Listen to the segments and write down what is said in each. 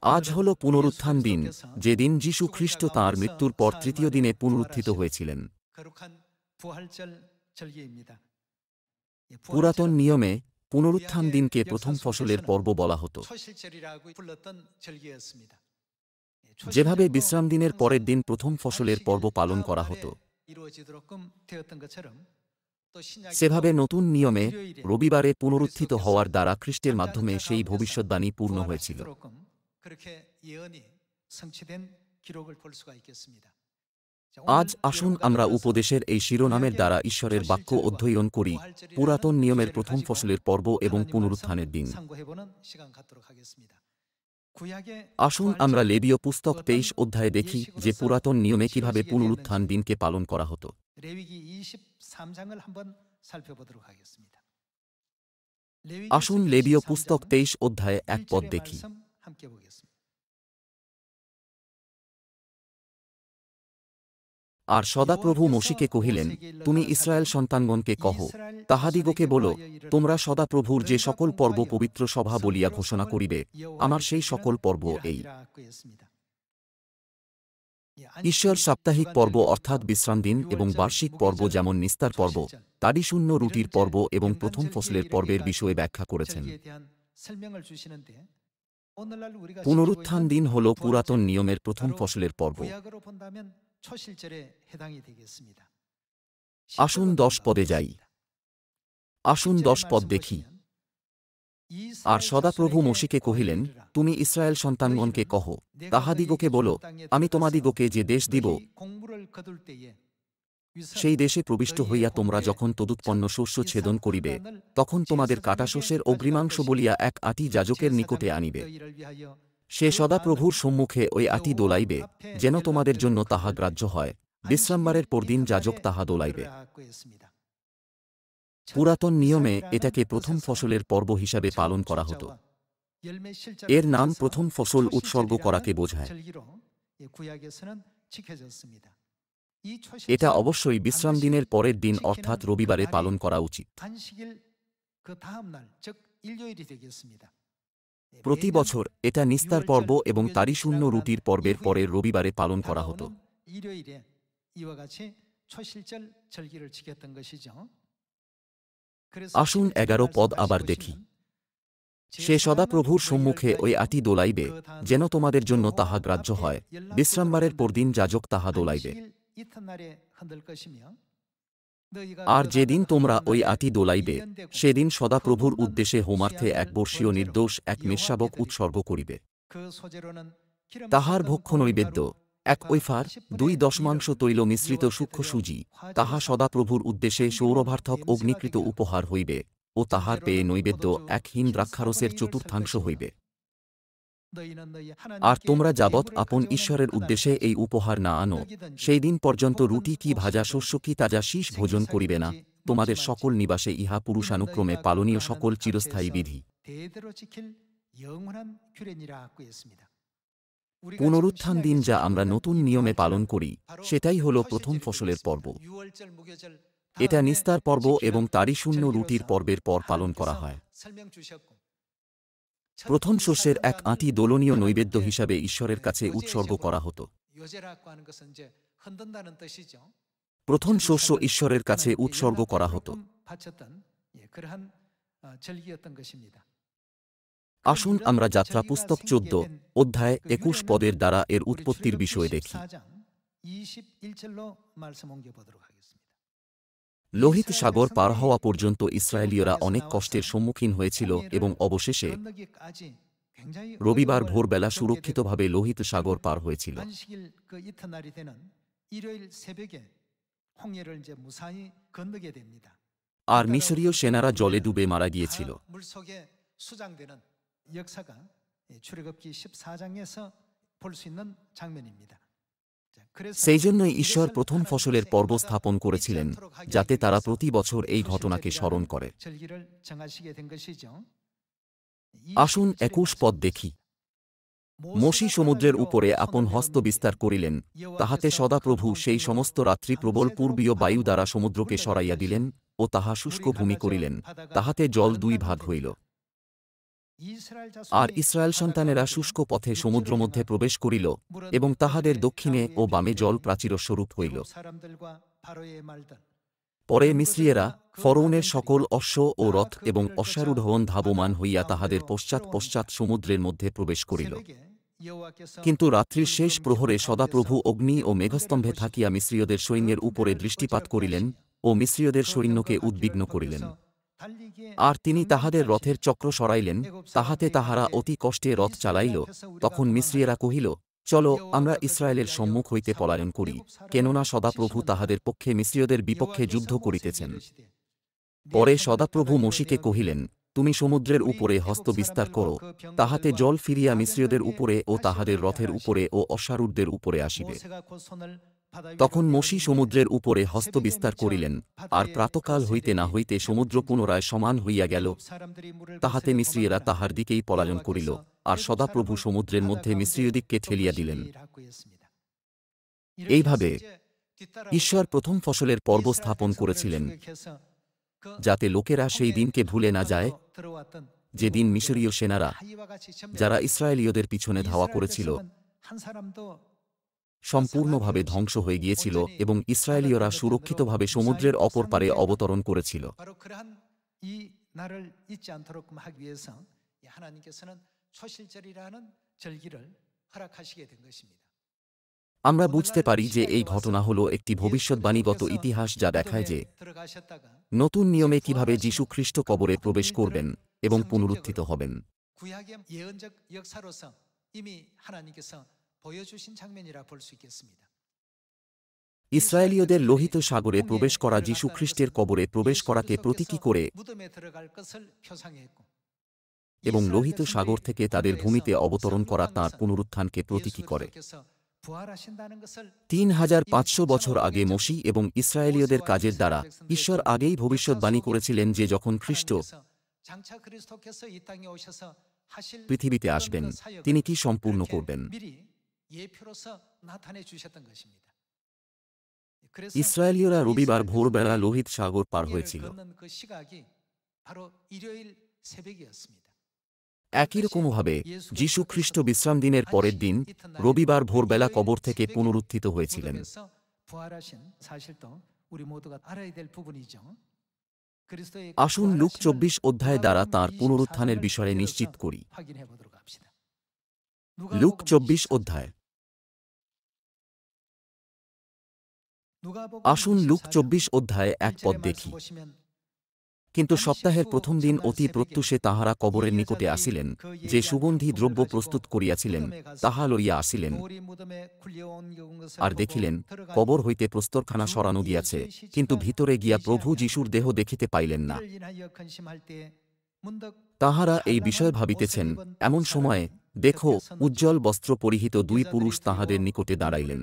আজ হল পুনরুত্থান দিন, যেদিন যীশু খ্রিস্ট তাঁর মৃত্যুর পর তৃতীয় দিনে পুনরুত্থিত হয়েছিলেন। পুরাতন নিয়মে পুনরুত্থান দিনকে প্রথম ফসলের পর্ব বলা হতো। যেভাবে বিশ্রাম দিনের পরের দিন প্রথম ফসলের পর্ব পালন করা হতো, সেভাবে নতুন নিয়মে রবিবারে পুনরুত্থিত হওয়ার দ্বারা খ্রিস্টের মাধ্যমে সেই ভবিষ্যদ্বাণী পূর্ণ হয়েছিল। আজ আসুন আমরা উপদেশের এই শিরোনামের দ্বারা ঈশ্বরের বাক্য অধ্যয়ন করি, পুরাতন নিয়মের প্রথম ফসলের পর্ব এবং পুনরুত্থানের দিন। আসুন আমরা লেবীয় পুস্তক 23 অধ্যায়ে দেখি যে পুরাতন নিয়মে কিভাবে পুনরুত্থান দিনকে পালন করা হতো। আসুন লেবীয় পুস্তক 23 অধ্যায়ে 1 পদ দেখি। আর সদাপ্রভু মোশিকে কহিলেন, তুমি ইসরায়েল সন্তানগণকে কহ, তাহাদিগকে বল, তোমরা সদাপ্রভুর যে সকল পর্ব পবিত্র সভা বলিয়া ঘোষণা করিবে, আমার সেই সকল পর্ব এই। ঈশ্বর সাপ্তাহিক পর্ব অর্থাৎ বিশ্রাম দিন এবং বার্ষিক পর্ব যেমন নিস্তার পর্ব, তাড়িশূন্য রুটির পর্ব এবং প্রথম ফসলের পর্বের বিষয়ে ব্যাখ্যা করেছেন। পুনরুত্থান দিন হল পুরাতন নিয়মের প্রথম ফসলের পর্ব। আসুন 10 পদে যাই। আসুন 10 পদ দেখি। আর সদাপ্রভু মোশিকে কহিলেন, তুমি ইসরায়েল সন্তানগণকে কহ, তাহাদিগকে বল, আমি তোমাদিগকে যে দেশ দিব, সেই দেশে প্রবিষ্ট হইয়া তোমরা যখন তদুৎপন্ন শস্য ছেদন করিবে, তখন তোমাদের কাটা শস্যের অগ্রিমাংশ বলিয়া এক আটি যাজকের নিকটে আনিবে। সে সদাপ্রভুর সম্মুখে ওই আটি দোলাইবে, যেন তোমাদের জন্য তাহা গ্রাহ্য হয়। বিশ্রামবারের পরদিন যাজক তাহা দোলাইবে। পুরাতন নিয়মে এটাকে প্রথম ফসলের পর্ব হিসাবে পালন করা হতো। এর নাম প্রথম ফসল উৎসর্গ করাকে বোঝায়। এটা অবশ্যই বিশ্রাম দিনের পরের দিন অর্থাৎ রবিবারে পালন করা উচিত। প্রতি বছর এটা নিস্তার পর্ব এবং তাড়িশূন্য রুটির পর্বের পরের রবিবারে পালন করা হতো। আসুন 11 পদ আবার দেখি। সে সদাপ্রভুর সম্মুখে ওই আটি দোলাইবে, যেন তোমাদের জন্য তাহা গ্রাহ্য হয়। বিশ্রামবারের পরদিন যাজক তাহা দোলাইবে। আর যেদিন তোমরা ওই আটি দোলাইবে, সেদিন সদাপ্রভুর উদ্দেশ্যে হোমার্থে এক বর্ষীয় নির্দোষ এক মেষশাবক উৎসর্গ করিবে। তাহার ভক্ষ নৈবেদ্য 1 ওইফার 2 দশমাংশ তৈল মিশ্রিত সূক্ষ্ম সুজি, তাহা সদাপ্রভুর উদ্দেশ্যে সৌরভার্থক অগ্নিকৃত উপহার হইবে, ও তাহার পেয়ে নৈবেদ্য 1 হিন দ্রাক্ষারসের চতুর্থাংশ হইবে। আর তোমরা যাবৎ আপন ঈশ্বরের উদ্দেশ্যে এই উপহার না আনো, সেই দিন পর্যন্ত রুটি কি ভাজা শস্য কি তাজা শীষ ভোজন করিবে না। তোমাদের সকল নিবাসে ইহা পুরুষানুক্রমে পালনীয় সকল চিরস্থায়ী বিধি। পুনরুত্থান দিন যা আমরা নতুন নিয়মে পালন করি, সেটাই হল প্রথম ফসলের পর্ব। এটা নিস্তার পর্ব এবং তাড়িশূন্য রুটির পর্বের পর পালন করা হয়। প্রথম শস্যের এক আঁটি দোলনীয় নৈবেদ্য হিসাবে ঈশ্বরের কাছে উৎসর্গ করা হতো। প্রথম শস্য ঈশ্বরের কাছে উৎসর্গ করা হতো। আসুন আমরা যাত্রা পুস্তক 14 অধ্যায় 21 পদের দ্বারা এর উৎপত্তির বিষয়ে দেখি। লোহিত সাগর পার হওয়া পর্যন্ত ইসরায়েলীয়রা অনেক কষ্টের সম্মুখীন হয়েছিল এবং অবশেষে রবিবার ভোরবেলা সুরক্ষিতভাবে লোহিত সাগর পার হয়েছিল। আর মিশরীয় সেনারা জলে ডুবে মারা গিয়েছিল। সেই জন্যই ঈশ্বর প্রথম ফসলের পর্ব স্থাপন করেছিলেন, যাতে তারা প্রতি বছর এই ঘটনাকে স্মরণ করে। আসুন 21 পদ দেখি। মোশি সমুদ্রের উপরে আপন হস্ত বিস্তার করিলেন, তাহাতে সদাপ্রভু সেই সমস্ত রাত্রি প্রবল পূর্বীয় বায়ু দ্বারা সমুদ্রকে সরাইয়া দিলেন, ও তাহা শুষ্ক ভূমি করিলেন, তাহাতে জল 2 ভাগ হইল। আর ইসরায়েল সন্তানেরা শুষ্ক পথে সমুদ্র মধ্যে প্রবেশ করিল, এবং তাহাদের দক্ষিণে ও বামে জল প্রাচীরস্বরূপ হইল। পরে মিস্রিয়েরা ফরৌনের সকল অশ্ব ও রথ এবং অশ্বারূঢ়গণ ধাবমান হইয়া তাহাদের পশ্চাৎ পশ্চাৎ সমুদ্রের মধ্যে প্রবেশ করিল। কিন্তু রাত্রির শেষ প্রহরে সদাপ্রভু অগ্নি ও মেঘস্তম্ভে থাকিয়া মিস্রীয়দের সৈন্যের উপরে দৃষ্টিপাত করিলেন ও মিস্রীয়দের সৈন্যকে উদ্বিগ্ন করিলেন। আর তিনি তাহাদের রথের চক্র সরাইলেন, তাহাতে তাহারা অতি কষ্টে রথ চালাইল। তখন মিস্রীয়েরা কহিল, চলো আমরা ইসরায়েলের সম্মুখ হইতে পলায়ন করি, কেননা সদাপ্রভু তাহাদের পক্ষে মিস্রীয়দের বিপক্ষে যুদ্ধ করিতেছেন। পরে সদাপ্রভু মোশিকে কহিলেন, তুমি সমুদ্রের উপরে হস্ত বিস্তার করো, তাহাতে জল ফিরিয়া মিস্রীয়দের উপরে ও তাহাদের রথের উপরে ও অশ্বারূঢ়দের উপরে আসিবে। তখন মোশি সমুদ্রের উপরে হস্ত বিস্তার করিলেন, আর প্রাতকাল হইতে না হইতে সমুদ্র পুনরায় সমান হইয়া গেল, তাহাতে মিস্রীয়েরা তাহার দিকেই পলায়ন করিল, আর সদাপ্রভু সমুদ্রের মধ্যে মিস্রীয়দিগকে ঠেলিয়া দিলেন। এইভাবে ঈশ্বর প্রথম ফসলের পর্ব স্থাপন করেছিলেন, যাতে লোকেরা সেই দিনকে ভুলে না যায়, যে দিন মিশরীয় সেনারা, যারা ইসরায়েলীয়দের পিছনে ধাওয়া করেছিল, সম্পূর্ণভাবে ধ্বংস হয়ে গিয়েছিল এবং ইসরায়েলীয়রা সুরক্ষিতভাবে সমুদ্রের অপর পারে অবতরণ করেছিল। আমরা বুঝতে পারি যে এই ঘটনা হল একটি ভবিষ্যদ্বাণীগত ইতিহাস, যা দেখায় যে নতুন নিয়মে কিভাবে যীশু খ্রিস্ট কবরে প্রবেশ করবেন এবং পুনরুত্থিত হবেন। ইসরায়েলীয়দের লোহিত সাগরে প্রবেশ করা যীশু খ্রিস্টের কবরে প্রবেশ করাকে প্রতীকী করে এবং লোহিত সাগর থেকে তাদের ভূমিতে অবতরণ করা তাঁর পুনরুত্থানকে প্রতীকী করে। ৩৫০০ বছর আগে মোশি এবং ইসরায়েলীয়দের কাজের দ্বারা ঈশ্বর আগেই ভবিষ্যদ্বাণী করেছিলেন যে যখন খ্রিস্ট পৃথিবীতে আসবেন, তিনি কি সম্পূর্ণ করবেন। ইসরায়েলীয়রা রবিবার ভোরবেলা লোহিত সাগর পার হয়েছিল। একই রকমভাবে যীশু খ্রিস্ট বিশ্রাম দিনের পরের দিন রবিবার ভোরবেলা কবর থেকে পুনরুত্থিত হয়েছিলেন। আসুন লুক ২৪ অধ্যায় দ্বারা তাঁর পুনরুত্থানের বিষয়ে নিশ্চিত করি। লুক ২৪ অধ্যায়। আসুন লুক ২৪ অধ্যায়ে এক পদ দেখি। কিন্তু সপ্তাহের প্রথম দিন অতি প্রত্যুষে তাঁহারা কবরের নিকটে আসিলেন, যে সুগন্ধি দ্রব্য প্রস্তুত করিয়াছিলেন তাহা লইয়া আসিলেন, আর দেখিলেন কবর হইতে প্রস্তরখানা সরানো গিয়াছে, কিন্তু ভিতরে গিয়া প্রভু যীশুর দেহ দেখিতে পাইলেন না। তাঁহারা এই বিষয় ভাবিতেছেন, এমন সময়ে দেখো উজ্জ্বল বস্ত্র পরিহিত দুই পুরুষ তাঁহাদের নিকটে দাঁড়াইলেন।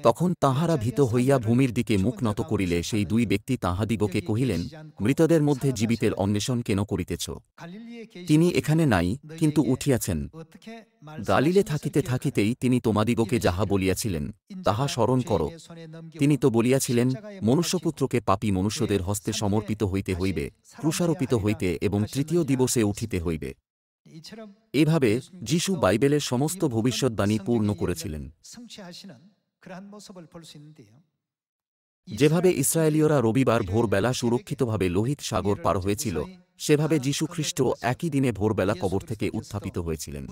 তখন তাঁহারা ভীত হইয়া ভূমির দিকে মুখ নত করিলে সেই দুই ব্যক্তি তাঁহাদিগকে কহিলেন, মৃতদের মধ্যে জীবিতের অন্বেষণ কেন করিতেছ? তিনি এখানে নাই, কিন্তু উঠিয়াছেন। গালিলে থাকিতে থাকিতেই তিনি তোমাদিগকে যাহা বলিয়াছিলেন তাহা স্মরণ কর। তিনি তো বলিয়াছিলেন, মনুষ্যপুত্রকে পাপী মনুষ্যদের হস্তে সমর্পিত হইতে হইবে, ক্রুশারোপিত হইতে এবং তৃতীয় দিবসে উঠিতে হইবে। এভাবে যীশু বাইবেলের সমস্ত ভবিষ্যদ্বাণী পূর্ণ করেছিলেন। যেভাবে ইসরায়েলীয়রা রবিবার ভোরবেলা সুরক্ষিতভাবে লোহিত সাগর পার হয়েছিল, সেভাবে যীশু খ্রিস্ট একই দিনে ভোরবেলা কবর থেকে উত্থাপিত হয়েছিলেন।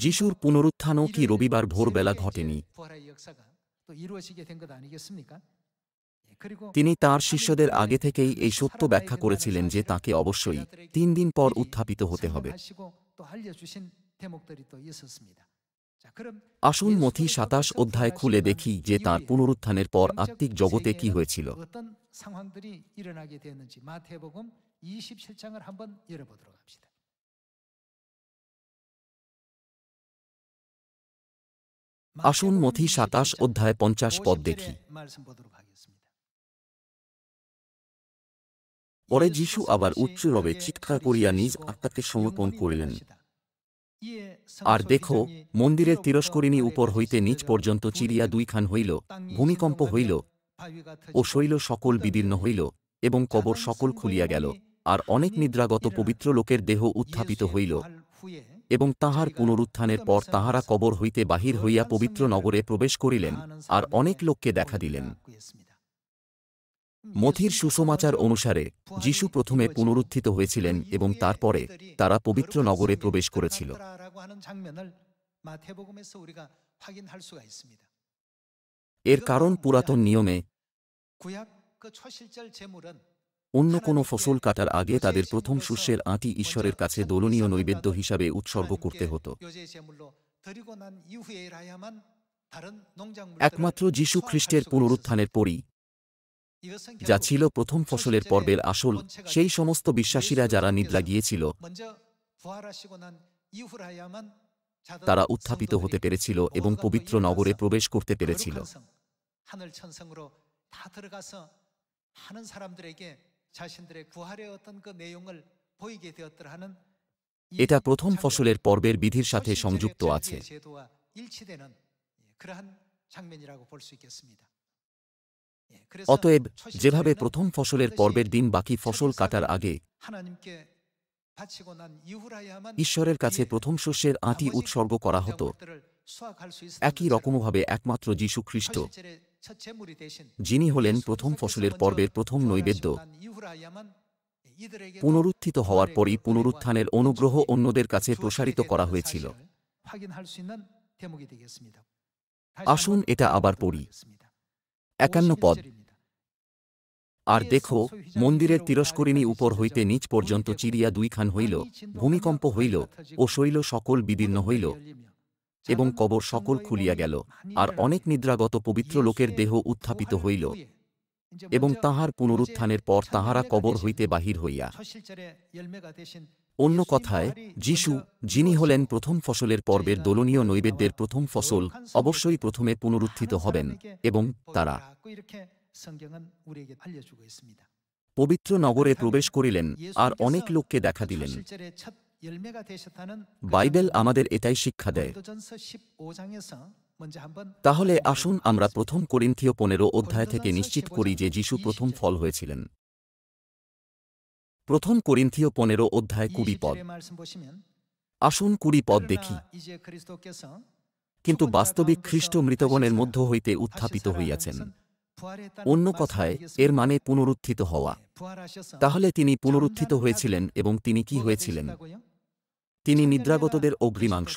যীশুর পুনরুত্থানও কি রবিবার ভোরবেলা ঘটেনি? তিনি তাঁর শিষ্যদের আগে থেকেই এই সত্য ব্যাখ্যা করেছিলেন যে তাঁকে অবশ্যই ৩ দিন পর উত্থাপিত হতে হবে। আসুন মথি ২৭ অধ্যায় খুলে দেখি যে তাঁর পুনরুত্থানের পর আত্মিক জগতে কি হয়েছিল। আসুন মথি ২৭ অধ্যায় ৫০ পদ দেখি। পরে যীশু আবার উচ্চরবে চিৎকার করিয়া নিজ আত্মাকে সমর্পণ করিলেন। আর দেখো, মন্দিরের তিরস্করিণী উপর হইতে নিচ পর্যন্ত চিরিয়া দুইখান হইল, ভূমিকম্প হইল, ও শৈল সকল বিদীর্ণ হইল, এবং কবর সকল খুলিয়া গেল, আর অনেক নিদ্রাগত পবিত্র লোকের দেহ উত্থাপিত হইল, এবং তাহার পুনরুত্থানের পর তাহারা কবর হইতে বাহির হইয়া পবিত্র নগরে প্রবেশ করিলেন, আর অনেক লোককে দেখা দিলেন। মথির সুসমাচার অনুসারে যীশু প্রথমে পুনরুত্থিত হয়েছিলেন এবং তারপরে তারা পবিত্র নগরে প্রবেশ করেছিল। এর কারণ পুরাতন নিয়মে অন্য কোনো ফসল কাটার আগে তাদের প্রথম শস্যের আঁটি ঈশ্বরের কাছে দোলনীয় নৈবেদ্য হিসাবে উৎসর্গ করতে হতো। একমাত্র যীশু খ্রিস্টের পুনরুত্থানের পরই, যা ছিল প্রথম ফসলের পর্বের আসল, সেই সমস্ত বিশ্বাসীরা যারা নিদ্রা গিয়েছিল তারা উত্থাপিত হতে পেরেছিল এবং পবিত্র নগরে প্রবেশ করতে পেরেছিল। এটা প্রথম ফসলের পর্বের বিধির সাথে সংযুক্ত আছে। অতএব যেভাবে প্রথম ফসলের পর্বের দিন বাকি ফসল কাটার আগে ঈশ্বরের কাছে প্রথম শস্যের আঁটি উৎসর্গ করা হতো, একই রকমভাবে একমাত্র যীশু খ্রিস্ট, যিনি হলেন প্রথম ফসলের পর্বের প্রথম নৈবেদ্য, পুনরুত্থিত হওয়ার পরই পুনরুত্থানের অনুগ্রহ অন্যদের কাছে প্রসারিত করা হয়েছিল। আসুন এটা আবার পড়ি। 51 পদ। আর দেখো, মন্দিরের তিরস্করিণী উপর হইতে নিচ পর্যন্ত চিরিয়া দুইখান হইল, ভূমিকম্প হইল, ও শৈল সকল বিদীর্ণ হইল, এবং কবর সকল খুলিয়া গেল, আর অনেক নিদ্রাগত পবিত্র লোকের দেহ উত্থাপিত হইল, এবং তাহার পুনরুত্থানের পর তাহারা কবর হইতে বাহির হইয়া। অন্য কথায়, যীশু, যিনি হলেন প্রথম ফসলের পর্বের দোলনীয় নৈবেদ্যের প্রথম ফসল, অবশ্যই প্রথমে পুনরুত্থিত হবেন, এবং তারা পবিত্র নগরে প্রবেশ করিলেন, আর অনেক লোককে দেখা দিলেন। বাইবেল আমাদের এটাই শিক্ষা দেয়। তাহলে আসুন আমরা প্রথম করিন্থীয় 15 অধ্যায় থেকে নিশ্চিত করি যে যীশু প্রথম ফল হয়েছিলেন। প্রথম করিন্থীয় 15 অধ্যায় 20 পদ। আসুন 20 পদ দেখি। কিন্তু বাস্তবিক খ্রিস্ট মৃতগণের মধ্য হইতে উত্থাপিত হইয়াছেন। অন্য কথায়, এর মানে পুনরুত্থিত হওয়া। তাহলে তিনি পুনরুত্থিত হয়েছিলেন, এবং তিনি কি হয়েছিলেন? তিনি নিদ্রাগতদের অগ্রিমাংশ।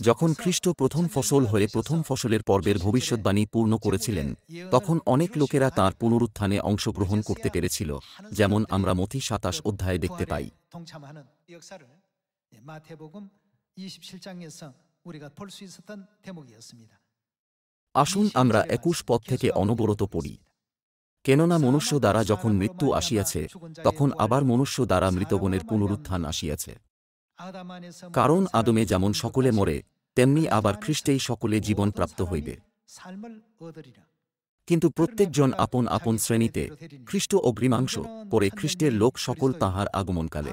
যখন খ্রিস্ট প্রথম ফসল হয়ে প্রথম ফসলের পর্বের ভবিষ্যদ্বাণী পূর্ণ করেছিলেন, তখন অনেক লোকেরা তাঁর পুনরুত্থানে অংশগ্রহণ করতে পেরেছিল, যেমন আমরা মথি 27 অধ্যায়ে দেখতে পাই। আসুন আমরা 21 পদ থেকে অনবরত পড়ি। কেননা মনুষ্য দ্বারা যখন মৃত্যু আসিয়াছে, তখন আবার মনুষ্য দ্বারা মৃতগণের পুনরুত্থান আসিয়াছে। কারণ আদমে যেমন সকলে মরে, তেমনি আবার খ্রিস্টেই সকলে জীবন প্রাপ্ত হইবে। কিন্তু প্রত্যেকজন আপন আপন শ্রেণীতে, খ্রিস্ট অগ্রিমাংশ, পরে খ্রিস্টের লোক সকল তাঁহার আগমনকালে।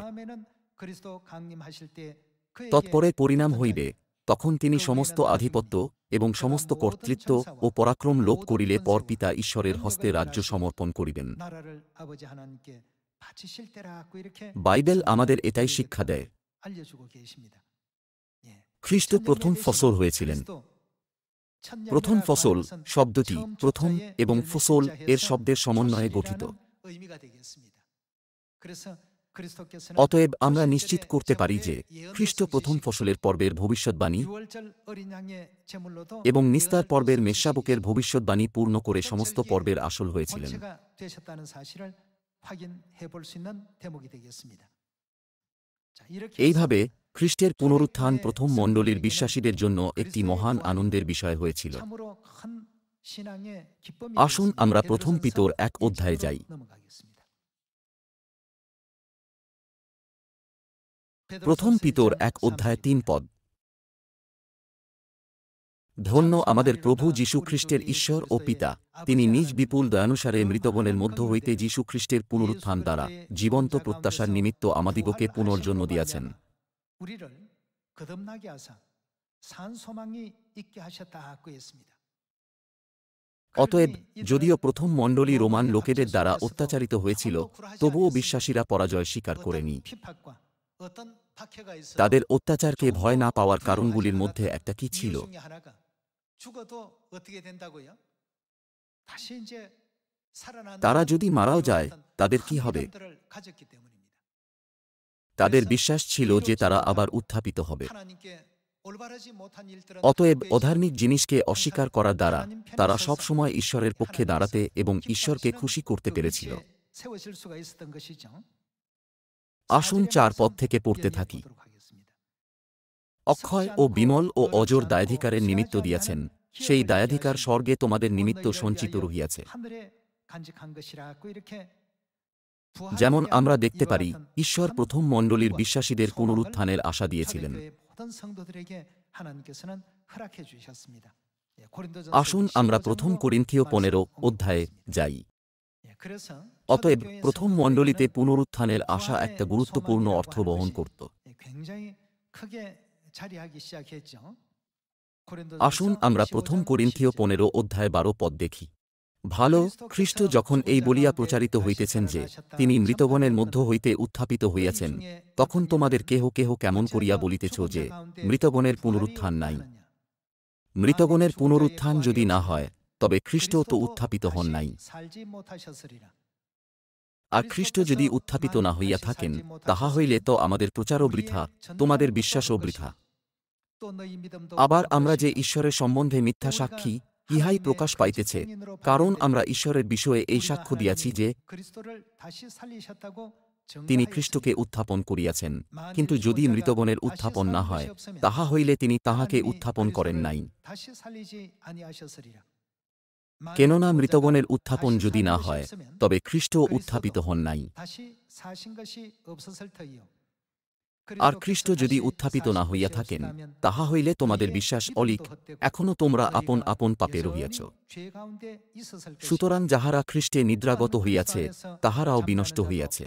তৎপরে পরিণাম হইবে, তখন তিনি সমস্ত আধিপত্য এবং সমস্ত কর্তৃত্ব ও পরাক্রম লোপ করিলে পর পিতা ঈশ্বরের হস্তে রাজ্য সমর্পণ করিবেন। বাইবেল আমাদের এটাই শিক্ষা দেয়। খ্রিস্ট প্রথম ফসল হয়েছিলেন। প্রথম ফসল শব্দটি প্রথম এবং ফসল এর শব্দের সমন্বয়ে গঠিত। অতএব আমরা নিশ্চিত করতে পারি যে খ্রিস্ট প্রথম ফসলের পর্বের ভবিষ্যদ্বাণী এবং নিস্তার পর্বের মেষশাবকের ভবিষ্যদ্বাণী পূর্ণ করে সমস্ত পর্বের আসল হয়েছিলেন। এইভাবে খ্রিস্টের পুনরুত্থান প্রথম মণ্ডলীর বিশ্বাসীদের জন্য একটি মহান আনন্দের বিষয় হয়েছিল। আসুন আমরা প্রথম পিতর 1 অধ্যায়ে যাই। প্রথম পিতর 1 অধ্যায় 3 পদ। ধন্য আমাদের প্রভু যীশু খ্রিস্টের ঈশ্বর ও পিতা, তিনি নিজ বিপুল দয়ানুসারে মৃতগণের মধ্য হইতে যীশু খ্রিস্টের পুনরুত্থান দ্বারা জীবন্ত প্রত্যাশার নিমিত্ত আমাদিগকে পুনর্জন্ম দিয়াছেন। অতএব যদিও প্রথম মণ্ডলী রোমান লোকেদের দ্বারা অত্যাচারিত হয়েছিল, তবুও বিশ্বাসীরা পরাজয় স্বীকার করেনি। তাদের অত্যাচারকে ভয় না পাওয়ার কারণগুলির মধ্যে একটা কি ছিল? তারা যদি মারাও যায়, তাদের কি হবে? তাদের বিশ্বাস ছিল যে তারা আবার উত্থাপিত হবে। অতএব অধার্মিক জিনিসকে অস্বীকার করার দ্বারা তারা সবসময় ঈশ্বরের পক্ষে দাঁড়াতে এবং ঈশ্বরকে খুশি করতে পেরেছিল। আসুন 4 পদ থেকে পড়তে থাকি। অক্ষয় ও বিমল ও অজর দায়াধিকারের নিমিত্ত দিয়াছেন, সেই দায়াধিকার স্বর্গে তোমাদের নিমিত্ত সঞ্চিত রহিয়াছে। যেমন আমরা দেখতে পারি, ঈশ্বর প্রথম মণ্ডলীর বিশ্বাসীদের পুনরুত্থানের আশা দিয়েছিলেন। আসুন আমরা প্রথম করিন্থীয় 15 অধ্যায়ে যাই। অতএব প্রথম মণ্ডলীতে পুনরুত্থানের আশা একটা গুরুত্বপূর্ণ অর্থ বহন করত। আসুন আমরা প্রথম করিন্থীয় 15 অধ্যায় 12 পদ দেখি। ভালো, খ্রিস্ট যখন এই বলিয়া প্রচারিত হইতেছেন যে তিনি মৃতগণের মধ্য হইতে উত্থাপিত হইয়াছেন, তখন তোমাদের কেহ কেহ কেমন করিয়া বলিতেছ যে মৃতগণের পুনরুত্থান নাই। মৃতগণের পুনরুত্থান যদি না হয়, তবে খ্রিস্ট তো উত্থাপিত হন নাই। আর খ্রিস্ট যদি উত্থাপিত না হইয়া থাকেন, তাহা হইলে তো আমাদের প্রচারও বৃথা, তোমাদের বিশ্বাসও বৃথা। আবার আমরা যে ঈশ্বরের সম্বন্ধে মিথ্যা সাক্ষী, ইহাই প্রকাশ পাইতেছে, কারণ আমরা ঈশ্বরের বিষয়ে এই সাক্ষ্য দিয়াছি যে তিনি খ্রিস্টকে উত্থাপন করিয়াছেন। কিন্তু যদি মৃতগণের উত্থাপন না হয়, তাহা হইলে তিনি তাহাকে উত্থাপন করেন নাই। কেননা মৃতগণের উত্থাপন যদি না হয়, তবে খ্রিস্টও উত্থাপিত হন নাই। আর খ্রিস্ট যদি উত্থাপিত না হইয়া থাকেন, তাহা হইলে তোমাদের বিশ্বাস অলিক, এখনও তোমরা আপন আপন পাপে রহিয়াছ। সুতরাং যাহারা খ্রিস্টে নিদ্রাগত হইয়াছে, তাহারাও বিনষ্ট হইয়াছে।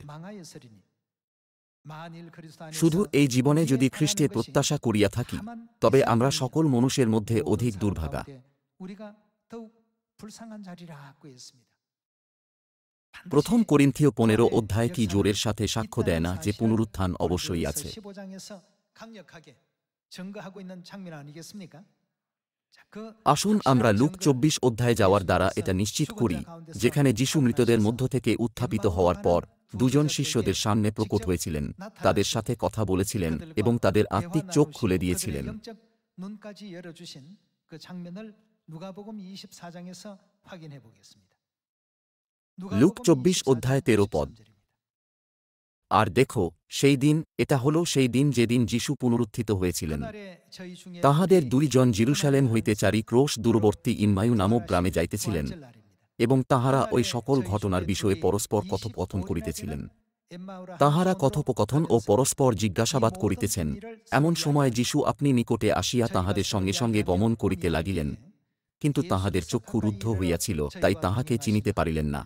শুধু এই জীবনে যদি খ্রিস্টে প্রত্যাশা করিয়া থাকি, তবে আমরা সকল মনুষ্যের মধ্যে অধিক দুর্ভাগা। প্রথম করিন্থীয় 15 অধ্যায় কি জোরের সাথে সাক্ষ্য দেয় না যে পুনরুত্থান অবশ্যই আছে? আসুন আমরা লুক 24 অধ্যায়ে যাওয়ার দ্বারা এটা নিশ্চিত করি, যেখানে যিশু মৃতদের মধ্য থেকে উত্থাপিত হওয়ার পর দুজন শিষ্যদের সামনে প্রকট হয়েছিলেন, তাদের সাথে কথা বলেছিলেন এবং তাদের আত্মিক চোখ খুলে দিয়েছিলেন। লুক 24 অধ্যায় 13 পদ। আর দেখো, সেই দিন, এটা হল সেই দিন যেদিন যিশু পুনরুত্থিত হয়েছিলেন। তাহাদের 2 জন জেরুসালেম হইতে 4 ক্রোশ দূরবর্তী ইম্মায়ু নামক গ্রামে যাইতেছিলেন, এবং তাহারা ওই সকল ঘটনার বিষয়ে পরস্পর কথোপকথন করিতেছিলেন। তাহারা কথোপকথন ও পরস্পর জিজ্ঞাসাবাদ করিতেছেন, এমন সময় যিশু আপনি নিকটে আসিয়া তাহাদের সঙ্গে সঙ্গে গমন করিতে লাগিলেন, কিন্তু তাহাদের চক্ষু রুদ্ধ হইয়াছিল, তাই তাহাকে চিনিতে পারিলেন না।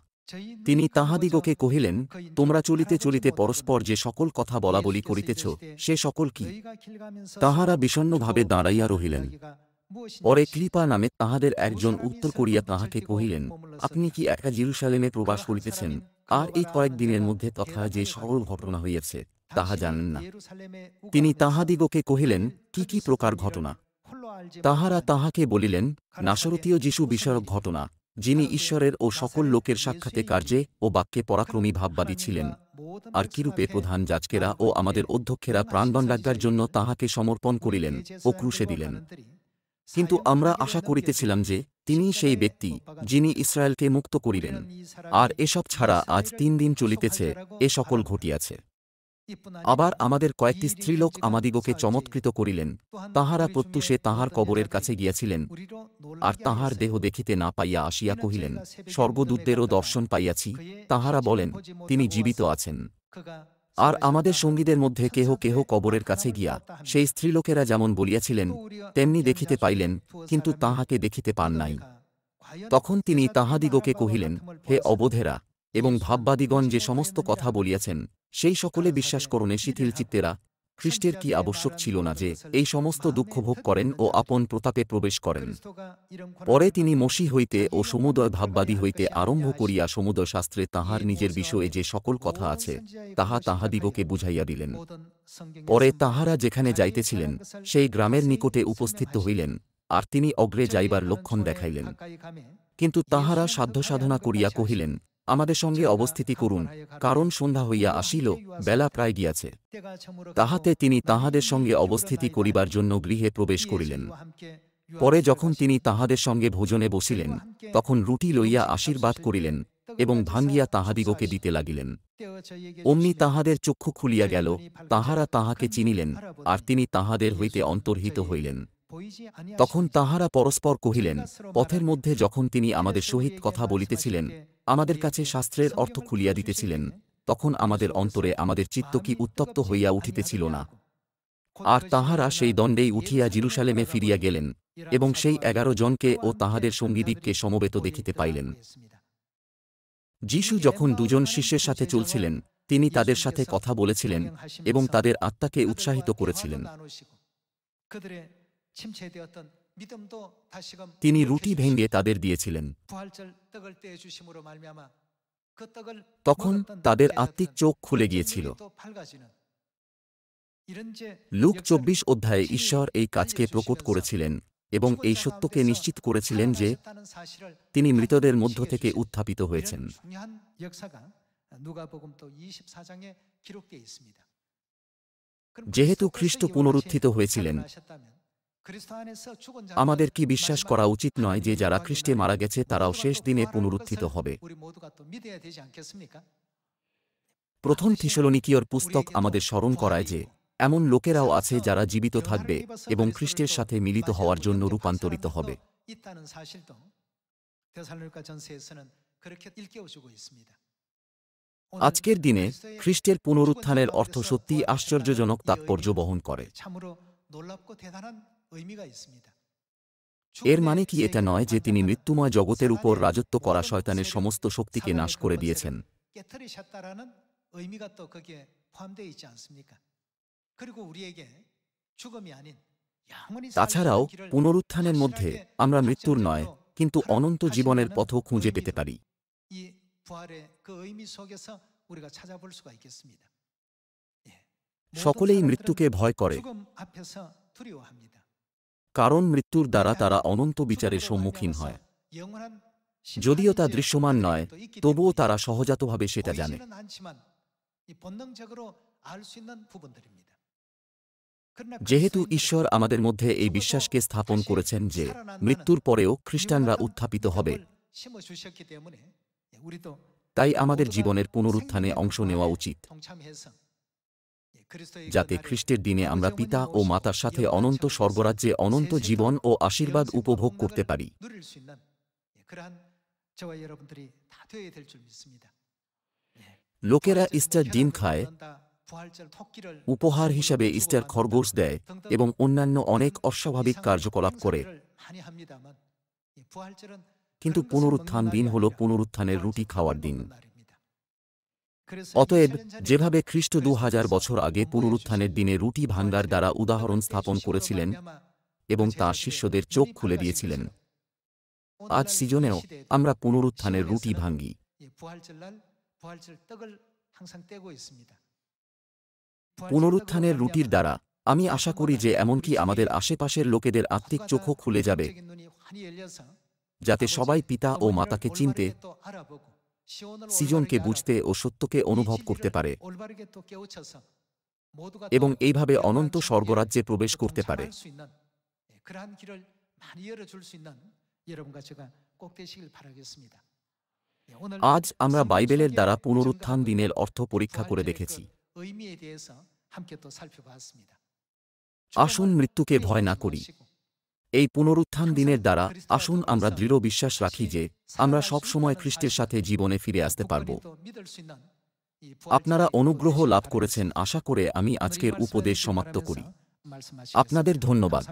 তিনি তাহাদিগকে কহিলেন, তোমরা চলিতে চলিতে পরস্পর যে সকল কথা বলাবলি করিতেছ, সে সকল কি? তাহারা বিষণ্ণভাবে দাঁড়াইয়া রহিলেন। পরে ক্লিপা নামে তাহাদের একজন উত্তর করিয়া তাহাকে কহিলেন, আপনি কি একা জেরুসালেমে প্রবাস করিতেছেন, আর এই কয়েকদিনের মধ্যে তথা যে সকল ঘটনা হইয়াছে, তাহা জানেন না? তিনি তাহাদিগকে কহিলেন, কি কি প্রকার ঘটনা? তাহারা তাহাকে বলিলেন, নাসরতীয় যিশু বিষয়ক ঘটনা, যিনি ঈশ্বরের ও সকল লোকের সাক্ষাতে কার্যে ও বাক্যে পরাক্রমী ভাববাদী ছিলেন, আর কিরূপে প্রধান যাজকেরা ও আমাদের অধ্যক্ষেরা প্রাণদণ্ডাজ্ঞার জন্য তাহাকে সমর্পণ করিলেন ও ক্রুশে দিলেন। কিন্তু আমরা আশা করিতেছিলাম যে তিনি সেই ব্যক্তি, যিনি ইসরায়েলকে মুক্ত করিবেন। আর এসব ছাড়া আজ 3 দিন চলিতেছে এ সকল ঘটিয়াছে। আবার আমাদের কয়েকটি স্ত্রীলোক আমাদিগকে চমৎকৃত করিলেন। তাহারা প্রত্যুষে তাহার কবরের কাছে গিয়াছিলেন, আর তাহার দেহ দেখিতে না পাইয়া আসিয়া কহিলেন, স্বর্গদূতদেরও দর্শন পাইয়াছি। তাহারা বলেন, তিনি জীবিত আছেন। আর আমাদের সঙ্গীদের মধ্যে কেহ কেহ কবরের কাছে গিয়া সেই স্ত্রীলোকেরা যেমন বলিয়াছিলেন, তেমনি দেখিতে পাইলেন, কিন্তু তাহাকে দেখিতে পান নাই। তখন তিনি তাহাদিগকে কহিলেন, হে অবোধেরা এবং ভাববাদিগণ যে সমস্ত কথা বলিয়াছেন, সেই সকলে বিশ্বাস করণে শিথিল চিত্তেরা, খ্রিস্টের কি আবশ্যক ছিল না যে এই সমস্ত দুঃখ ভোগ করেন ও আপন প্রতাপে প্রবেশ করেন? পরে তিনি মসী হইতে ও সমুদয় ভাববাদী হইতে আরম্ভ করিয়া সমুদয় শাস্ত্রে তাঁহার নিজের বিষয়ে যে সকল কথা আছে তাহা তাহাদিগকে বুঝাইয়া দিলেন। পরে তাঁহারা যেখানে যাইতেছিলেন সেই গ্রামের নিকটে উপস্থিত হইলেন, আর তিনি অগ্রে যাইবার লক্ষণ দেখাইলেন। কিন্তু তাঁহারা সাধ্যসাধনা করিয়া কহিলেন, আমাদের সঙ্গে অবস্থিতি করুন, কারণ সন্ধ্যা হইয়া আসিল, বেলা প্রায় গিয়াছে। তাহাতে তিনি তাহাদের সঙ্গে অবস্থিতি করিবার জন্য গৃহে প্রবেশ করিলেন। পরে যখন তিনি তাহাদের সঙ্গে ভোজনে বসিলেন, তখন রুটি লইয়া আশীর্বাদ করিলেন এবং ভাঙ্গিয়া তাহাদিগকে দিতে লাগিলেন। অমনি তাহাদের চক্ষু খুলিয়া গেল, তাহারা তাহাকে চিনিলেন, আর তিনি তাহাদের হইতে অন্তর্হিত হইলেন। তখন তাহারা পরস্পর কহিলেন, পথের মধ্যে যখন তিনি আমাদের সহিত কথা বলিতেছিলেন, আমাদের কাছে শাস্ত্রের অর্থ খুলিয়া দিতেছিলেন, তখন আমাদের অন্তরে আমাদের চিত্ত কি উত্তপ্ত হইয়া উঠিতেছিল না? আর তাহারা সেই দণ্ডেই উঠিয়া জেরুসালেমে ফিরিয়া গেলেন এবং সেই 11 জনকে ও তাহাদের সঙ্গীদিগকে সমবেত দেখিতে পাইলেন। যীশু যখন দুজন শিষ্যের সাথে চলছিলেন, তিনি তাদের সাথে কথা বলেছিলেন এবং তাদের আত্মাকে উৎসাহিত করেছিলেন। তিনি রুটি ভেঙে তাদের দিয়েছিলেন। তখন তাদের আত্মিক চোখ খুলে গিয়েছিল। লুক 24 অধ্যায়ে ঈশ্বর এই কাজকে প্রকট করেছিলেন এবং এই সত্যকে নিশ্চিত করেছিলেন যে তিনি মৃতদের মধ্য থেকে উত্থাপিত হয়েছেন। যেহেতু খ্রিস্ট পুনরুত্থিত হয়েছিলেন, আমাদের কি বিশ্বাস করা উচিত নয় যে যারা খ্রিস্টে মারা গেছে তারাও শেষ দিনে পুনরুত্থিত হবে? প্রথম থিসলনিকীয়র পুস্তক আমাদের স্মরণ করায় যে এমন লোকেরাও আছে যারা জীবিত থাকবে এবং খ্রিস্টের সাথে মিলিত হওয়ার জন্য রূপান্তরিত হবে। আজকের দিনে খ্রিস্টের পুনরুত্থানের অর্থ সত্যিই আশ্চর্যজনক তাৎপর্য বহন করে। এর মানে কি এটা নয় যে তিনি মৃত্যুময় জগতের উপর রাজত্ব করা শয়তানের সমস্ত শক্তিকে নাশ করে দিয়েছেন? তাছাড়াও পুনরুত্থানের মধ্যে আমরা মৃত্যুর নয়, কিন্তু অনন্ত জীবনের পথও খুঁজে পেতে পারি। সকলেই মৃত্যুকে ভয় করে, কারণ মৃত্যুর দ্বারা তারা অনন্ত বিচারের সম্মুখীন হয়। যদিও তা দৃশ্যমান নয়, তবুও তারা সহজাতভাবে সেটা জানে। যেহেতু ঈশ্বর আমাদের মধ্যে এই বিশ্বাসকে স্থাপন করেছেন যে মৃত্যুর পরেও খ্রিস্টানরা উত্থাপিত হবে, তাই আমাদের জীবনের পুনরুত্থানে অংশ নেওয়া উচিত, যাতে খ্রিস্টের দিনে আমরা পিতা ও মাতার সাথে অনন্ত স্বর্গরাজ্যে অনন্ত জীবন ও আশীর্বাদ উপভোগ করতে পারি। লোকেরা ইস্টার ডিম খায়, উপহার হিসাবে ইস্টার খরগোশ দেয় এবং অন্যান্য অনেক অস্বাভাবিক কার্যকলাপ করে, কিন্তু পুনরুত্থান দিন হল পুনরুত্থানের রুটি খাওয়ার দিন। অতএব যেভাবে খ্রিস্ট 2000 বছর আগে পুনরুত্থানের দিনে রুটি ভাঙ্গার দ্বারা উদাহরণ স্থাপন করেছিলেন এবং তাঁর শিষ্যদের চোখ খুলে দিয়েছিলেন, আজ সিজনেও আমরা পুনরুত্থানের রুটি ভাঙ্গি। পুনরুত্থানের রুটির দ্বারা আমি আশা করি যে এমনকি আমাদের আশেপাশের লোকেদের আত্মিক চোখও খুলে যাবে, যাতে সবাই পিতা ও মাতাকে চিনতে, সিজনকে বুঝতে ও সত্যকে অনুভব করতে পারে এবং এইভাবে অনন্ত স্বর্গরাজ্যে প্রবেশ করতে পারে। আজ আমরা বাইবেলের দ্বারা পুনরুত্থান দিনের অর্থ পরীক্ষা করে দেখেছি। আসুন মৃত্যুকে ভয় না করি। এই পুনরুত্থান দিনের দ্বারা আসুন আমরা দৃঢ় বিশ্বাস রাখি যে আমরা সব সময় খ্রিস্টের সাথে জীবনে ফিরে আসতে পারব। আপনারা অনুগ্রহ লাভ করেছেন আশা করে আমি আজকের উপদেশ সমাপ্ত করি। আপনাদের ধন্যবাদ।